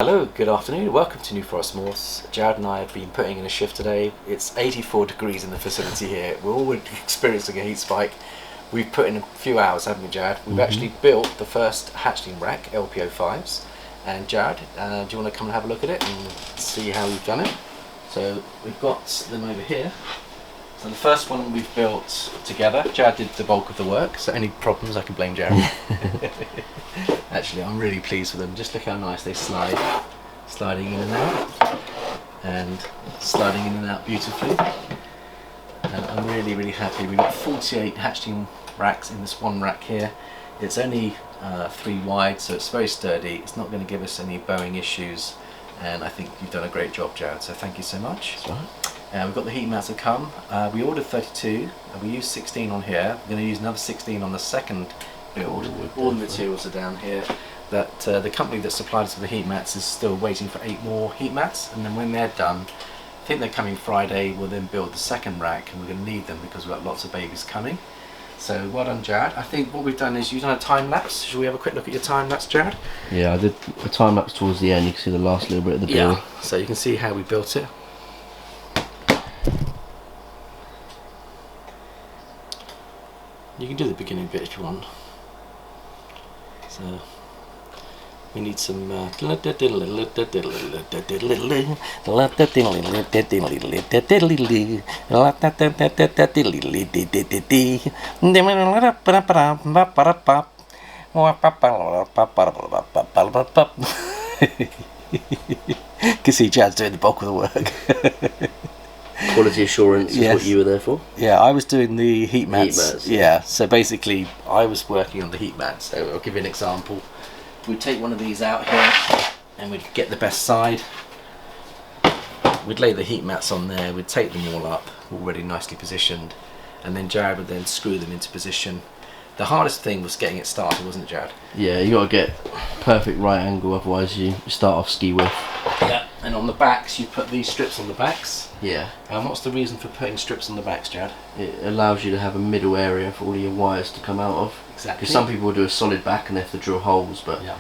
Hello, good afternoon, welcome to New Forest Morphs. Jared and I have been putting in a shift today. It's 84 degrees in the facility here. We're all experiencing a heat spike. We've put in a few hours, haven't we, Jared? We've actually built the first hatchling rack, LP05s. And Jared, do you want to come and have a look at it and see how we've done it? So we've got them over here. So the first one we've built together. Jared did the bulk of the work, so any problems I can blame Jared. Actually, I'm really pleased with them. Just look how nice they slide, sliding in and out, and sliding in and out beautifully. And I'm really happy. We've got 48 hatchling racks in this one rack here. It's only 3 wide, so it's very sturdy. It's not going to give us any bowing issues, and I think you've done a great job, Jared. So thank you so much. That's right. We've got the heat mats that come. We ordered 32, and we used 16 on here. We're going to use another 16 on the second build. All the materials are down here. That the company that supplied us with the heat mats is still waiting for 8 more heat mats, and then when they're done, I think they're coming Friday, we'll then build the second rack, and we're going to need them because we've got lots of babies coming. So well done, Jared. I think what we've done is you've done a time lapse. Shall we have a quick look at your time lapse, Jared? Yeah, I did a time lapse towards the end. You can see the last little bit of the build. Yeah, so you can see how we built it. You can do the beginning bit if you want. So we need some you can see Jazz doing the bulk of the work. Quality assurance is what you were there for? Yeah, I was doing the heat mats. Heat mats, yeah, so basically I was working on the heat mats. So I'll give you an example. We'd take one of these out here and we'd get the best side. We'd lay the heat mats on there, we'd take them all up, already nicely positioned, and then Jared would then screw them into position. The hardest thing was getting it started, wasn't it, Jared? Yeah, you got to get perfect right angle, otherwise you start off ski whiff. Yeah, and on the backs you put these strips on the backs. Yeah. And what's the reason for putting strips on the backs, Jared? It allows you to have a middle area for all your wires to come out of. Exactly. Because some people do a solid back and they have to drill holes, but yeah,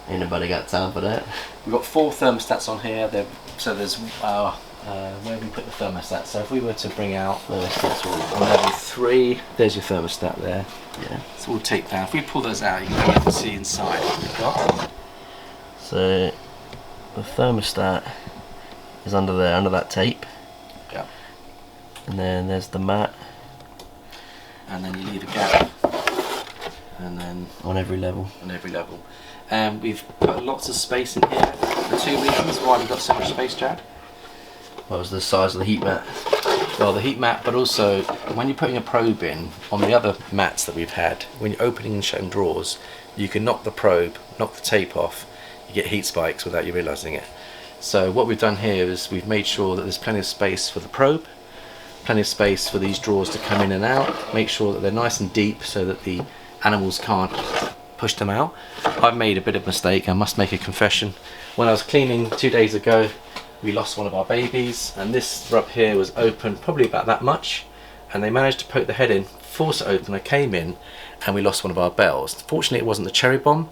ain't nobody got time for that. We've got 4 thermostats on here. So there's where we put the thermostat. So if we were to bring out Thermostats all on level 3, there's your thermostat there. Yeah. It's all taped down. If we pull those out, you can see inside what we've got. So the thermostat is under there, under that tape. Yeah. And then there's the mat. And then you leave a gap. And then On every level. on every level. And we've put lots of space in here. The 2 reasons why we've got so much space, Jared. What was the size of the heat mat? Well, the heat mat, but also when you're putting a probe in on the other mats that we've had, when you're opening and shutting drawers, you can knock the probe, knock the tape off, you get heat spikes without you realising it. So what we've done here is we've made sure that there's plenty of space for the probe, plenty of space for these drawers to come in and out, make sure that they're nice and deep so that the animals can't push them out. I've made a bit of a mistake, I must make a confession. When I was cleaning 2 days ago, we lost one of our babies, and this rub here was open probably about that much, and they managed to poke the head in, force it open. I came in and we lost one of our bells. Fortunately it wasn't the cherry bomb,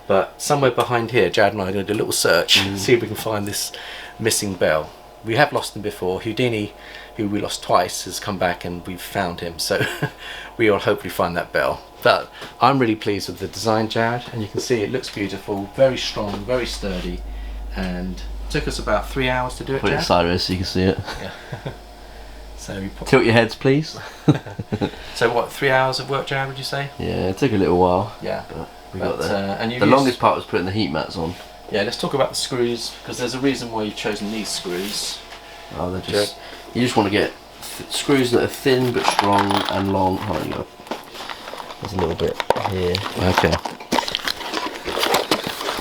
but somewhere behind here Jared and I are going to do a little search, see if we can find this missing bell. We have lost them before. Houdini, who we lost twice, has come back and we've found him, so we will hopefully find that bell. But I'm really pleased with the design, Jared, and you can see it looks beautiful, very strong, very sturdy, and took us about 3 hours to do it, Put it Jared. sideways so you can see it. Yeah. So we put Tilt your heads, please. So what, 3 hours of work, Jared, would you say? Yeah, it took a little while. Yeah. But we got But, there. and The longest part was putting the heat mats on. Yeah, let's talk about the screws, because there's a reason why you've chosen these screws. Oh, they're just. You just want to get screws that are thin but strong and long. Oh, you go. There's a little bit here. Okay.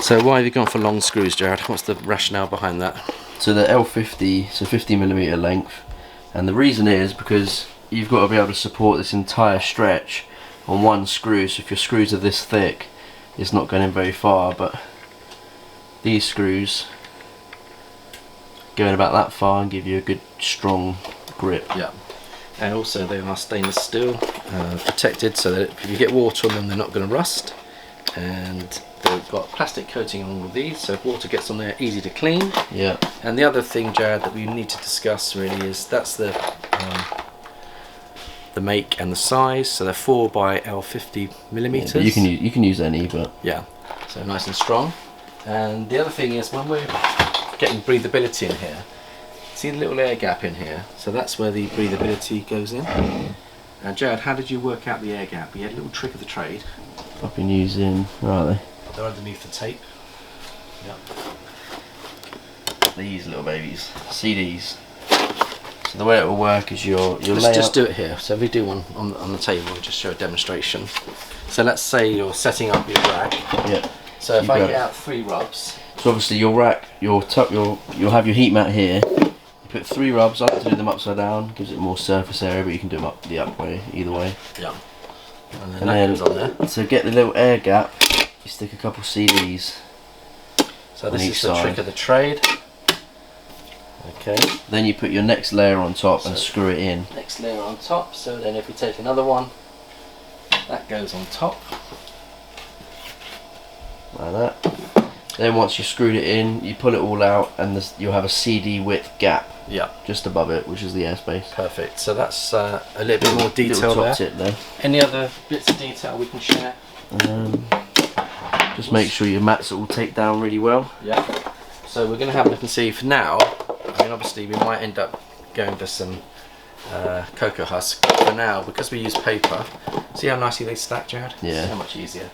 So why have you gone for long screws, Jared? What's the rationale behind that? So the L50, so 50mm length, and the reason is because you've got to be able to support this entire stretch on one screw. So if your screws are this thick, it's not going in very far, but these screws go in about that far and give you a good strong grip. Yeah. And also they are stainless steel, protected, so that if you get water on them they're not going to rust. and they've got plastic coating on all of these, so if water gets on there, easy to clean. Yeah. And the other thing, Jared, that we need to discuss really is that's the make and the size. So they're 4 by L50 millimeters. Yeah, you can use any, but yeah, so nice and strong. And the other thing is when we're getting breathability in here, see the little air gap in here? So that's where the breathability goes in. And Jared, how did you work out the air gap? We had a little trick of the trade. I've been using, right, They're underneath the tape. Yep. these little babies, CDs. So the way it will work is let's just do it here. So if we do one on the table, we'll just show a demonstration. So let's say you're setting up your rack. Yeah. So if I get out 3 rubs. So obviously your rack, you'll have your heat mat here. You put 3 rubs. I like to do them upside down, gives it more surface area, but you can do them up the up way, either way. Yeah. And then that goes on there. To get the little air gap, you stick a couple CDs. So this is the trick of the trade. Okay. Then you put your next layer on top and screw it in. Next layer on top. So then if we take another one, that goes on top. Like that. Then once you've screwed it in, you pull it all out, and you'll have a CD width gap. Yeah. Just above it, which is the airspace. Perfect. So that's a little bit more detail little there. top tip there. Any other bits of detail we can share? Just make sure your mats are all taped down really well. Yeah. So we're going to have a look and see for now. I mean, obviously we might end up going for some cocoa husk. For now, because we use paper, see how nicely they stack, Jared? Yeah. So much easier.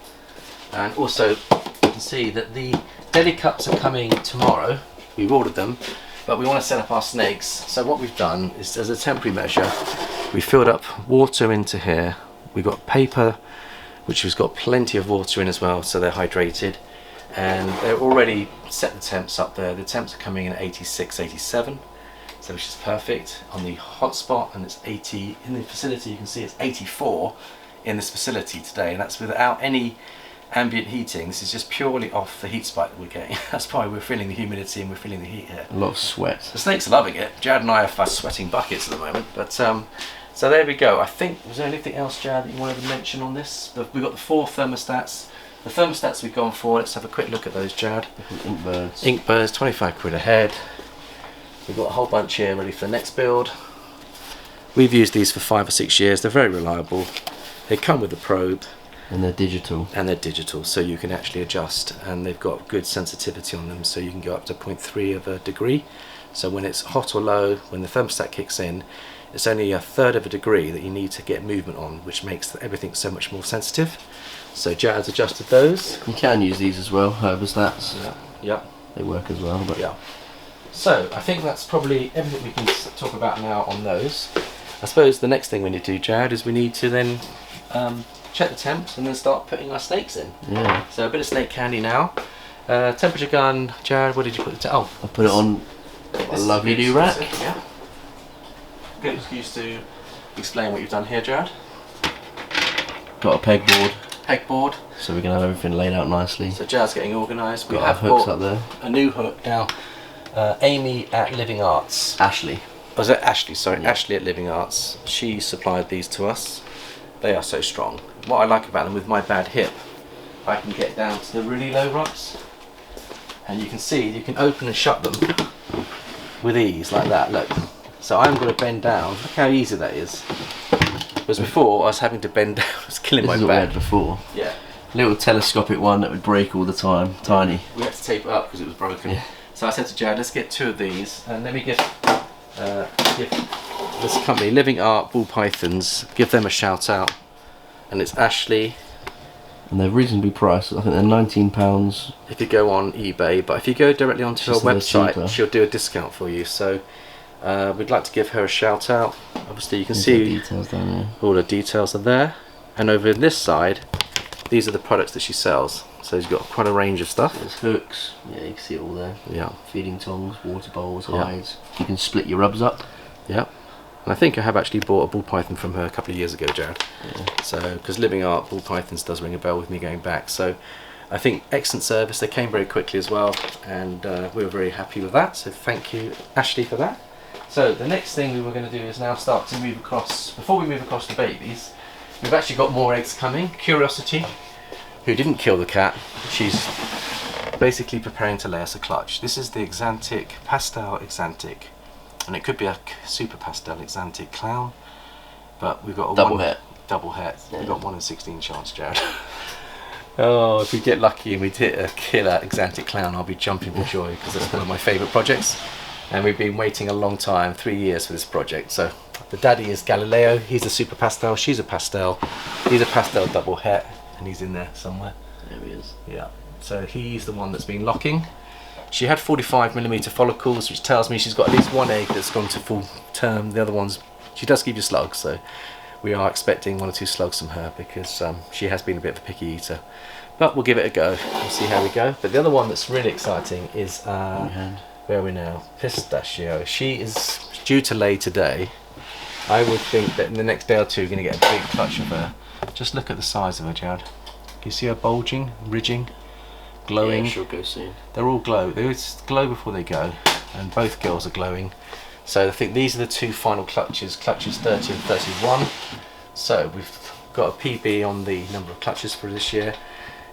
And also, you can see that the deli cups are coming tomorrow. We've ordered them, but we want to set up our snakes. So what we've done is, as a temporary measure, we filled up water into here. We've got paper, which has got plenty of water in as well, so they're hydrated. And they're already set the temps up there. The temps are coming in at 86, 87, so which is perfect on the hotspot, and it's 80 in the facility. You can see it's 84 in this facility today, and that's without any ambient heating. This is just purely off the heat spike that we're getting. That's why we're feeling the humidity and we're feeling the heat here. A lot of sweat. The snakes are loving it. Jared and I are fast sweating buckets at the moment, but so there we go. I think, was there anything else, Jared, that you wanted to mention on this? We've got the 4 thermostats. The thermostats we've gone for, let's have a quick look at those, Jared. Inkbirds. Inkbirds, 25 quid a head. We've got a whole bunch here ready for the next build. We've used these for 5 or 6 years. They're very reliable. They come with a probe. And they're digital. And they're digital, so you can actually adjust. And they've got good sensitivity on them, so you can go up to 0.3 of a degree. So when it's hot or low, when the thermostat kicks in, it's only 1/3 of a degree that you need to get movement on, which makes everything so much more sensitive. So Jared's adjusted those. You can use these as well, thermostats. Yeah. Yeah. They work as well. But yeah. So I think that's probably everything we can talk about now on those. I suppose the next thing we need to do, Jared, is we need to then check the temps and then start putting our snakes in. Yeah. So a bit of snake candy now. Temperature gun, Jared, what did you put it? Oh, I put it on a lovely new rack. Yeah. Good excuse to explain what you've done here, Jared. Got a pegboard. Pegboard. So we can have everything laid out nicely. So Jared's getting organised. We Got have our hooks bought up there. a new hook now. Amy at Living Arts. Ashley. Was it Ashley? Sorry, Yeah. Ashley at Living Arts. She supplied these to us. They are so strong. What I like about them, with my bad hip, I can get down to the really low rocks, and you can see you can open and shut them with ease like that. Look. So I'm going to bend down. Look how easy that is. Whereas before I was having to bend down. I was killing This my is what we back. had before. Yeah. Little telescopic one that would break all the time. Tiny. We had to tape it up because it was broken. Yeah. So I said to Jared, let's get 2 of these, and let me give this company, Living Art Ball Pythons, give them a shout out. And it's Ashley. And they're reasonably priced. I think they're £19. If you go on eBay, but if you go directly onto her Just a little cheaper. website, she'll do a discount for you. So we'd like to give her a shout out. Obviously, you can There's see the details down there. all the details are there. And over this side, these are the products that she sells. So she's got quite a range of stuff. There's hooks. Yeah, you can see it all there. Yeah. Feeding tongs, water bowls, Yeah. hides. You can split your rubs up. Yeah. And I think I have actually bought a ball python from her a couple of years ago, Jared. Yeah. So, because Living Art Ball Pythons does ring a bell with me going back. So, I think excellent service. They came very quickly as well, and we were very happy with that. So, thank you, Ashley, for that. So, the next thing we were going to do is now start to move across. Before we move across the babies, we've actually got more eggs coming. Curiosity, who didn't kill the cat. She's basically preparing to lay us a clutch. This is the Exantic, Pastel Exantic, and it could be a super pastel Exantic clown, but we've got a double het. Double het. Yeah. We've got 1 in 16 chance, Jared. Oh, if we get lucky and we hit a killer Exantic clown, I'll be jumping for joy, because it's one of my favourite projects, and we've been waiting a long time, 3 years for this project. So the daddy is Galileo, he's a super pastel, she's a pastel, he's a pastel double het, and he's in there somewhere. There he is. Yeah, so he's the one that's been locking. She had 45mm follicles, which tells me she's got at least 1 egg that's gone to full term. The other ones, she does give you slugs, so we are expecting 1 or 2 slugs from her, because she has been a bit of a picky eater. But we'll give it a go, we'll see how we go. But the other one that's really exciting is, where are we now? Pistachio. She is due to lay today. I would think that in the next day or two we're going to get a big clutch of her. Just look at the size of her, Jared. Can you see her bulging, ridging, glowing? Yeah, she'll go soon. They're all glow. They always glow before they go, and both girls are glowing. So I think these are the 2 final clutches, clutches 30 and 31. So we've got a PB on the number of clutches for this year.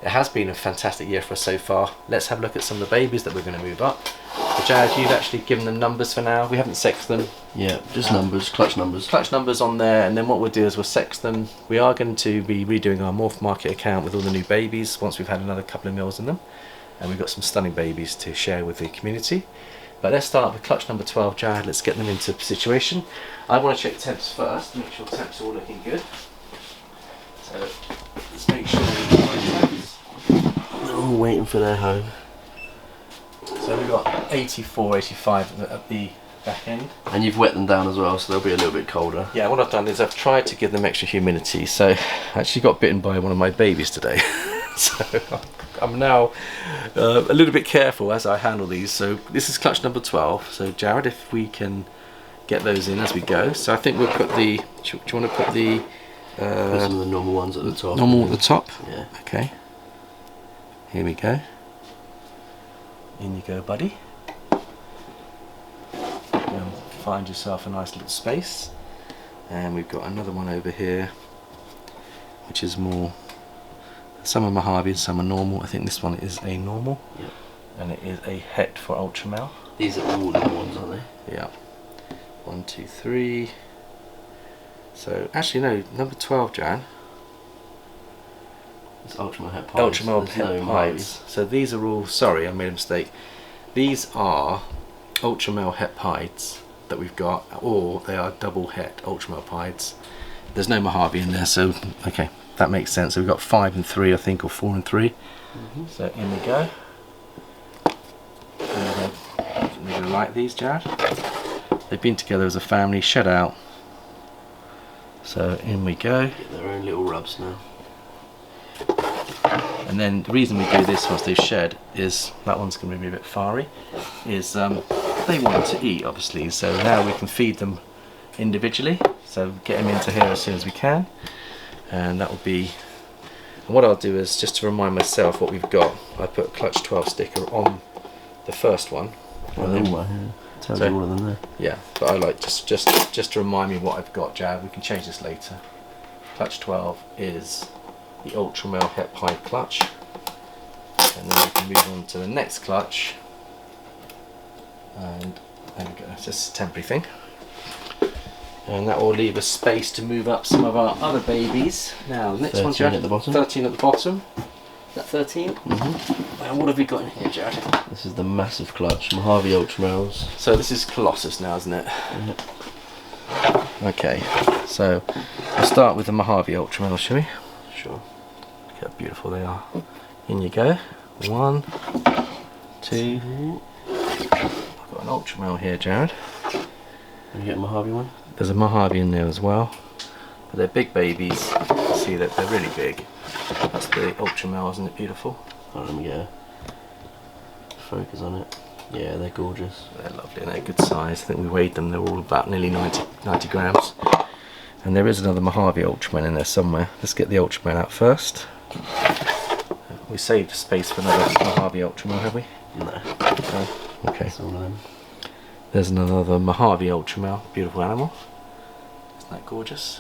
It has been a fantastic year for us so far. Let's have a look at some of the babies that we're going to move up. So Jared, you've actually given them numbers for now. We haven't sexed them. Yeah, just numbers, clutch numbers. Clutch numbers on there, and then what we'll do is we'll sex them. We are going to be redoing our Morph Market account with all the new babies once we've had another couple of meals in them. And we've got some stunning babies to share with the community. But let's start with clutch number 12, Jared. Let's get them into situation. I want to check temps first, make sure temps are all looking good. So let's make sure we've got the right temps. They're all waiting for their home. So we've got 84, 85 at the back end. And you've wet them down as well, so they'll be a little bit colder. Yeah, what I've done is I've tried to give them extra humidity. So I actually got bitten by one of my babies today. So I'm now a little bit careful as I handle these. So this is clutch number 12. So Jared, if we can get those in as we go. So I think we'll put the, do you want to put the Put some of the normal ones at the top. normal at the top? Yeah. Okay. Here we go. In you go, buddy. Find yourself a nice little space. And we've got another one over here, which is more, some are Mojave and some are normal. I think this one is a normal. Yep. And it is a het for ultra male. These are all little ones, aren't they? Yeah. 1, 2, 3. So actually no, number 12, Jan. It's ultra het pies. Ultra male There's no het pies. So these are all, sorry, I made a mistake. These are ultra male het pies that we've got, or they are double het ultra male pies. There's no Mojave in there, so okay, that makes sense. So we've got 5 and 3, I think, or 4 and 3. So in we go. We're going to like these, Jared. They've been together as a family, shed out. So in we go. Get their own little rubs now. And then the reason we do this once they've shed is, that one's going to be a bit fiery, is they want to eat, obviously. So now we can feed them individually. So get them into here as soon as we can. And that will be, and what I'll do is, just to remind myself what we've got, I put a clutch 12 sticker on the first one. Oh, there you are, yeah. Tells you all of them there. Yeah, but I like just to remind me what I've got, Jared. We can change this later. Clutch 12 is the ultra male het pipe clutch, and then we can move on to the next clutch. And there we go. It's just a temporary thing, and that will leave us space to move up some of our other babies. Now, the next one, Jared, at the bottom. 13 at the bottom. Is that 13? And what have we got in here, Jared? This is the massive clutch, Mojave Ultra Males. So this is Colossus now, isn't it? Okay, so we'll start with the Mojave Ultra Male, shall we? Sure. Look how beautiful they are. In you go. 1, 2. I've got an Ultra Male here, Jared. Can you get a Mojave one? There's a Mojave in there as well. But they're big babies. You can see that they're really big. That's the Ultra Male, isn't it beautiful? Oh, let me get a focus on it. Yeah, they're gorgeous. They're lovely and they're good size. I think we weighed them, they're all about nearly 90 grams. And there is another Mojave Ultraman in there somewhere. Let's get the Ultraman out first. We saved space for another Mojave Ultraman, have we? No. No. Okay. That's all of them. There's another Mojave Ultraman, beautiful animal. Isn't that gorgeous?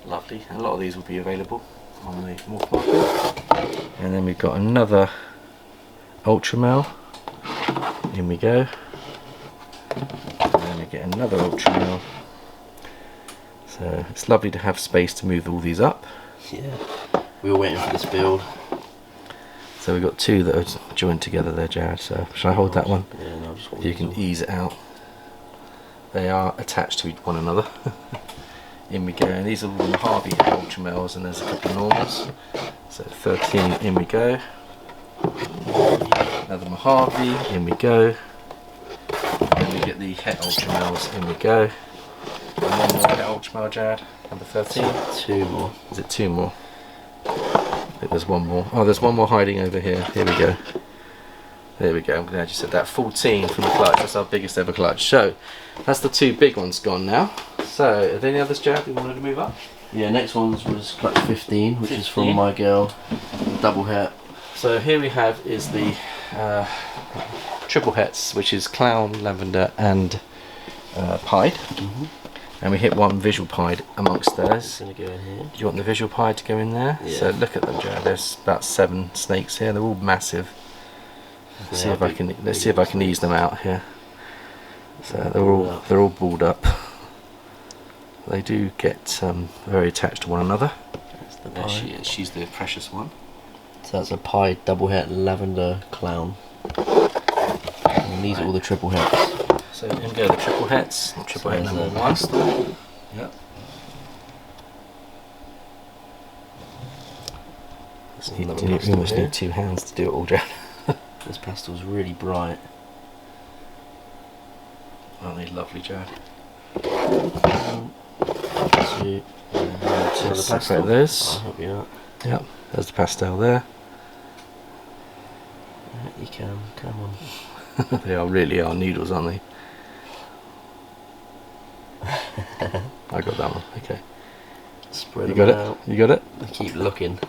Lovely. A lot of these will be available on the morph marker. And then we've got another ultramel. In we go. And then we get another ultramel. So it's lovely to have space to move all these up. Yeah. We were waiting for this build. So we've got two that are joined together there, Jared. So shall I hold that one? Yeah, no, just hold You can ease it out. They are attached to one another. In we go, and these are all the Harvey ultramels, and there's a couple of normals. So 13, in we go. Another Mojave, in we go. And then we get the Het ultramels, in we go. And one more Het ultramel, Jared, number 13. Two more. Is it two more? I think there's one more. Oh, there's one more hiding over here. Here we go. There we go. I'm glad you said that. 14 from the clutch. That's our biggest ever clutch. So that's the two big ones gone now. So are there any others, Jared, you wanted to move up? Yeah, next one was clutch 15, which is from my girl, double het. So here we have is the triple hets, which is clown, lavender, and pied. And we hit one visual pied amongst those. Gonna go in here. Do you want the visual pied to go in there? Yeah. So look at them, Jared. There's about 7 snakes here. They're all massive. Let's see if I can ease them out here. So they're all balled up. They do get very attached to one another. That's the There pie. she is. She's the precious one. So that's a pie double het lavender clown. And these are all the triple hets. So in go the triple hets. Triple het there's number a 1. Yep. You almost need 2 hands to do it all, Jared. This pastel's really bright. Aren't they lovely, Jared? Two. Just separate those. I'll help you out. Yep. There's the pastel there. You can. Come on. They really are noodles, aren't they? I got that one. Okay. Spread You them got out. it? You got it? I keep looking.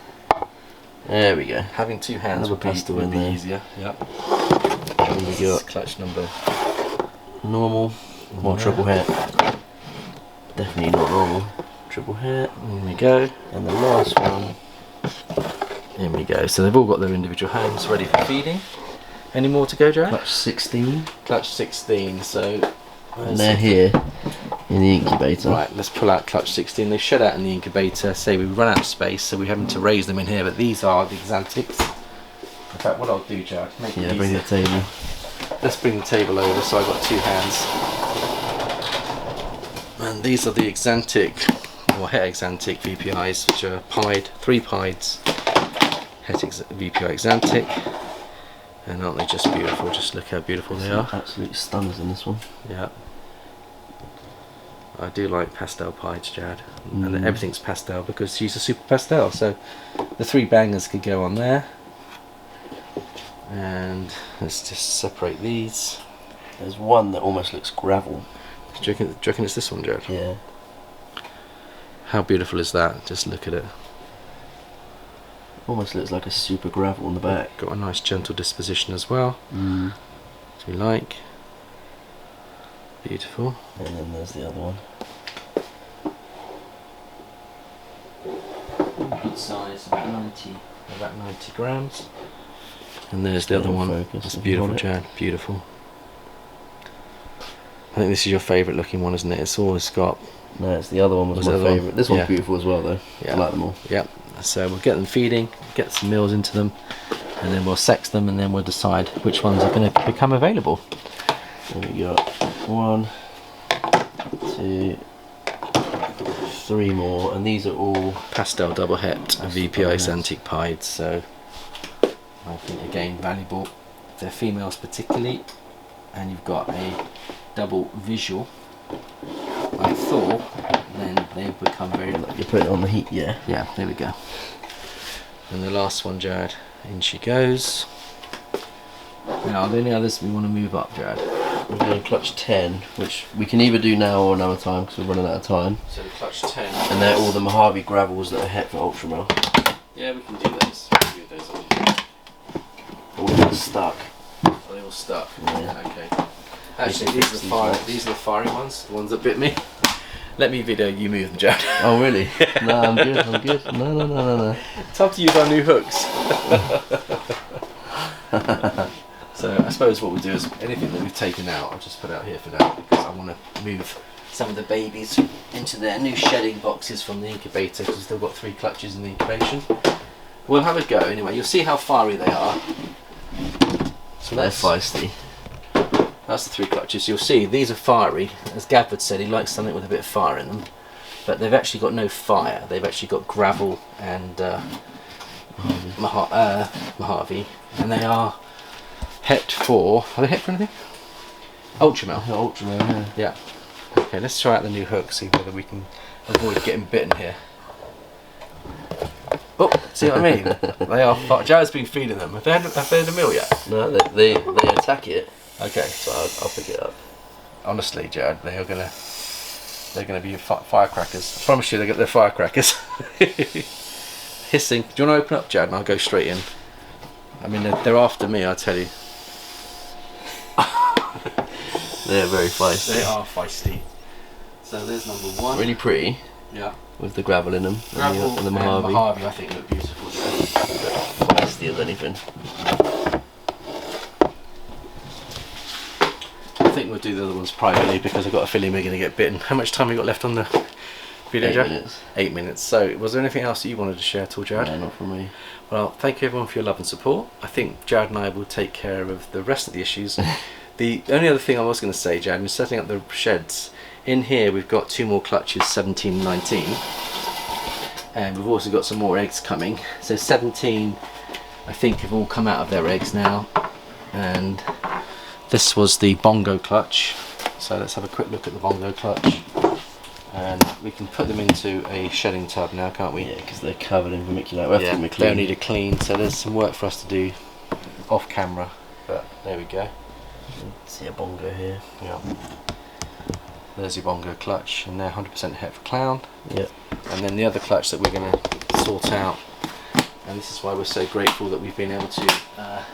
There we go. Having 2 hands Another would pastel be in there. easier. Yep. And we This is got clutch number. normal, more triple het. Definitely not normal. Triple het. In we go. And the last one. In we go. So they've all got their individual homes ready for feeding. Any more to go, Jared? Clutch 16. Clutch 16. So. And they're here in the incubator. Right, let's pull out clutch 16. They shed out in the incubator. Say we run out of space, so we're having to raise them in here. But these are the Xantics. In fact, what I'll do, Jared, make it Bring easier. the table. Let's bring the table over. So I've got 2 hands. And these are the Xantic, or Het Xantic VPIs, which are pied, 3 pieds, Het VPI Xantic. And aren't they just beautiful? Just look how beautiful they are. Absolute stunners in this one. Yeah. I do like pastel pieds, Jared. And everything's pastel because she's a super pastel. So the 3 bangers could go on there. And let's just separate these. There's one that almost looks gravel. Do you reckon it's this one, Jared? Yeah. How beautiful is that? Just look at it. Almost looks like a super gravel on the back. Got a nice gentle disposition as well. As we like. Beautiful. And then there's the other one. Good size, about 90 grams. And there's the other one. Focus, That's if you beautiful, want it. Jared. Beautiful. I think this is your favourite looking one, isn't it? It's always got. No, it's the other one was Was my the other one? favourite. This one's Yeah. beautiful as well though. Yeah. I like them all. Yep. So we'll get them feeding, get some meals into them, and then we'll sex them, and then we'll decide which ones are going to become available. There we got 1, 2, 3 more, and these are all Pastel double het Pastel VPI double het. Xantic pieds. So I think again valuable. If they're females particularly, and you've got a double visual, I thought, then they become very. you put it on the heat, yeah. Yeah, there we go. And the last one, Jared, in she goes. Now, are there any others we want to move up, Jared? We're going to clutch 10, which we can either do now or another time because we're running out of time. So clutch 10. And they're all the Mojave gravels that are het for Ultramel. Yeah, we can do those. We can do those on. All of them stuck. Are they all stuck? Yeah. Okay. Actually, these are the fiery ones, the ones that bit me. Let me video you move them, Jared. Oh really? No, I'm good. I'm good. No. Time to use our new hooks. So I suppose what we'll do is anything that we've taken out, I'll just put out here for now because I want to move some of the babies into their new shedding boxes from the incubator because we've still got 3 clutches in the incubation. We'll have a go anyway. You'll see how fiery they are. So They're feisty. That's the 3 clutches. You'll see these are fiery. As Gafford said, he likes something with a bit of fire in them. But they've actually got no fire. They've actually got gravel and Mojave. And they are het for... Are they het for anything? Ultramel. Ultramel, yeah. Yeah. Okay, let's try out the new hook, see whether we can avoid getting bitten here. Oh, see what I mean? They are... Jared's been feeding them. Have they had a meal yet? No, they attack it. Okay. So I'll pick it up. Honestly, Jared, they're gonna be firecrackers. I promise you, they're firecrackers. Hissing. Do you want to open up, Jared, and I'll go straight in? I mean, they're after me, I tell you. They're very feisty. They are feisty. So there's number 1. Really pretty. Yeah. With the gravel in them. Gravel and the Mojave. Mojave, I think, look beautiful. Feisty as anything. I think we'll do the other ones privately because I've got a feeling we're going to get bitten. How much time have we got left on the video, 8 Jared? minutes. 8 minutes. So, was there anything else that you wanted to share at all, Jared? No, not from me. Well, thank you everyone for your love and support. I think Jared and I will take care of the rest of the issues. The only other thing I was going to say, Jared, is setting up the sheds. In here we've got 2 more clutches, 17 and 19. And we've also got some more eggs coming. So 17, I think, have all come out of their eggs now. And this was the bongo clutch. So let's have a quick look at the bongo clutch. And we can put them into a shedding tub now, can't we? Yeah, because they're covered in vermiculite. We'll have to get them they'll need a clean. So there's some work for us to do off camera. But there we go. See a bongo here. Yeah. There's your bongo clutch, and they're 100% het for clown. Yep. And then the other clutch that we're going to sort out, and this is why we're so grateful that we've been able to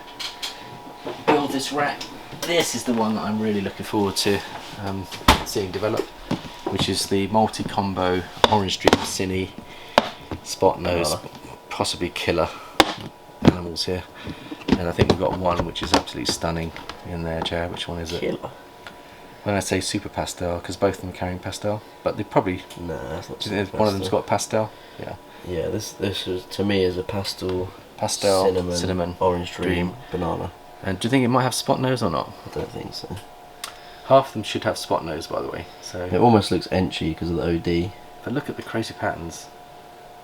build this rack. This is the one that I'm really looking forward to seeing develop, which is the multi-combo orange dream cine spot nose, possibly killer animals here. And I think we've got one which is absolutely stunning in there, Jared. Which one is it? Killer. When I say super pastel, because both of them are carrying pastel, but they probably... No, that's not do you think one of them's got pastel? Yeah. Yeah, this is, to me, is a pastel, cinnamon, orange dream, banana. And do you think it might have spot nose or not? I don't think so. Half of them should have spot nose, by the way. So it almost looks enchy because of the OD. But look at the crazy patterns.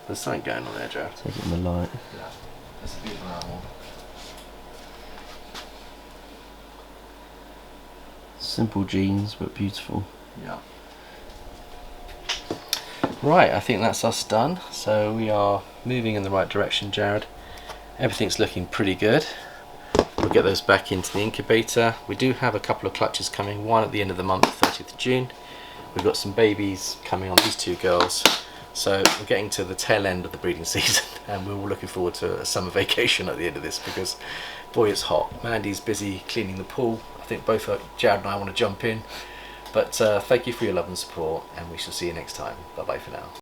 There's something going on there, Jared. Take it in the light. Yeah, that's a beautiful animal. Simple genes, but beautiful. Yeah. Right, I think that's us done. So we are moving in the right direction, Jared. Everything's looking pretty good. We'll get those back into the incubator. We do have a couple of clutches coming, one at the end of the month, 30th of June. We've got some babies coming on, these 2 girls. So we're getting to the tail end of the breeding season, and we're all looking forward to a summer vacation at the end of this because, boy, it's hot. Mandy's busy cleaning the pool. I think both Jared and I want to jump in. But thank you for your love and support, and we shall see you next time. Bye bye for now.